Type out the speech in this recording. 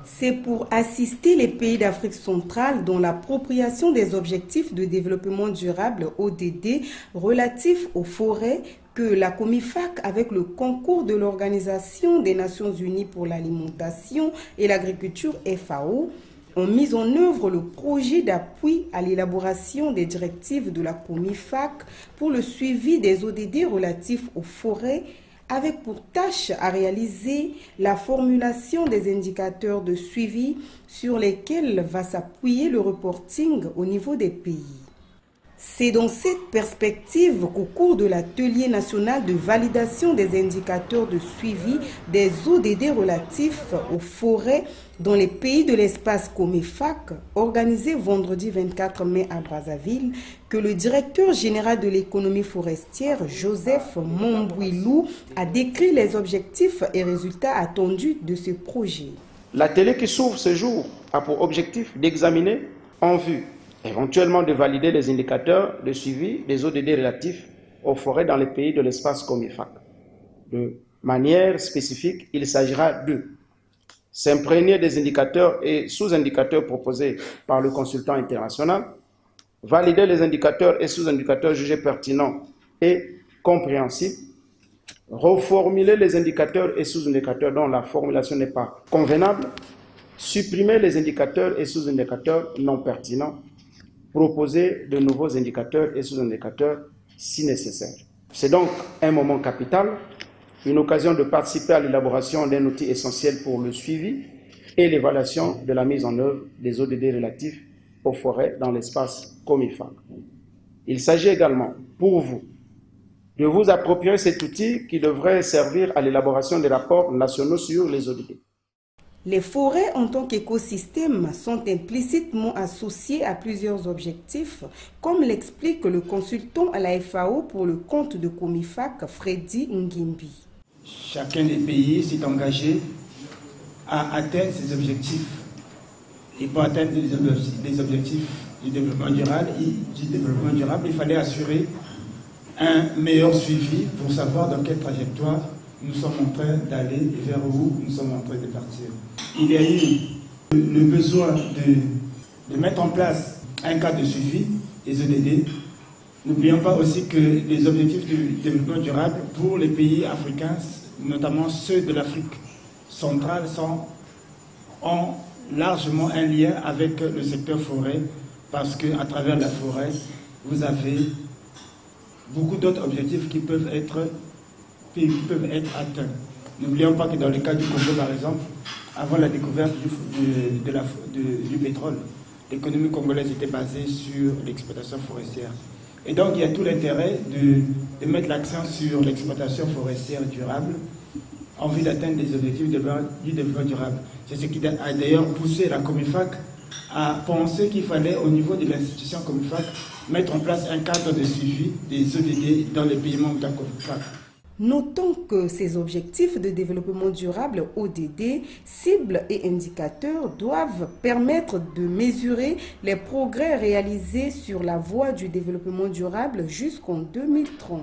C'est pour assister les pays d'Afrique centrale dans l'appropriation des objectifs de développement durable ODD relatifs aux forêts que la COMIFAC, avec le concours de l'Organisation des Nations Unies pour l'alimentation et l'agriculture FAO, ont mis en œuvre le projet d'appui à l'élaboration des directives de la COMIFAC pour le suivi des ODD relatifs aux forêts, avec pour tâche à réaliser la formulation des indicateurs de suivi sur lesquels va s'appuyer le reporting au niveau des pays. C'est dans cette perspective qu'au cours de l'atelier national de validation des indicateurs de suivi des ODD relatifs aux forêts dans les pays de l'espace COMIFAC, organisé vendredi 24 mai à Brazzaville, que le directeur général de l'économie forestière, Joseph Mombouilou, a décrit les objectifs et résultats attendus de ce projet. L'atelier qui s'ouvre ce jour a pour objectif d'examiner en vue éventuellement de valider les indicateurs de suivi des ODD relatifs aux forêts dans les pays de l'espace COMIFAC. De manière spécifique, il s'agira de s'imprégner des indicateurs et sous-indicateurs proposés par le consultant international, valider les indicateurs et sous-indicateurs jugés pertinents et compréhensibles, reformuler les indicateurs et sous-indicateurs dont la formulation n'est pas convenable, supprimer les indicateurs et sous-indicateurs non pertinents, proposer de nouveaux indicateurs et sous-indicateurs si nécessaire. C'est donc un moment capital, une occasion de participer à l'élaboration d'un outil essentiel pour le suivi et l'évaluation de la mise en œuvre des ODD relatifs aux forêts dans l'espace COMIFAC. Il s'agit également pour vous de vous approprier cet outil qui devrait servir à l'élaboration des rapports nationaux sur les ODD. Les forêts en tant qu'écosystème sont implicitement associées à plusieurs objectifs, comme l'explique le consultant à la FAO pour le compte de COMIFAC, Freddy Ngimbi. Chacun des pays s'est engagé à atteindre ses objectifs. Et pour atteindre les objectifs du développement durable, il fallait assurer un meilleur suivi pour savoir dans quelle trajectoire nous sommes en train d'aller et vers où nous sommes en train de partir. Il y a eu le besoin de mettre en place un cadre de suivi des ODD. N'oublions pas aussi que les objectifs du développement durable pour les pays africains, notamment ceux de l'Afrique centrale, ont largement un lien avec le secteur forêt, parce qu'à travers la forêt, vous avez beaucoup d'autres objectifs qui peuvent être atteints. N'oublions pas que dans le cas du Congo, par exemple, avant la découverte du pétrole, l'économie congolaise était basée sur l'exploitation forestière. Et donc, il y a tout l'intérêt de mettre l'accent sur l'exploitation forestière durable en vue d'atteindre les objectifs du développement durable. C'est ce qui a d'ailleurs poussé la COMIFAC à penser qu'il fallait, au niveau de l'institution COMIFAC, mettre en place un cadre de suivi des ODD dans les pays membres de la COMIFAC. Notons que ces objectifs de développement durable ODD, cibles et indicateurs doivent permettre de mesurer les progrès réalisés sur la voie du développement durable jusqu'en 2030.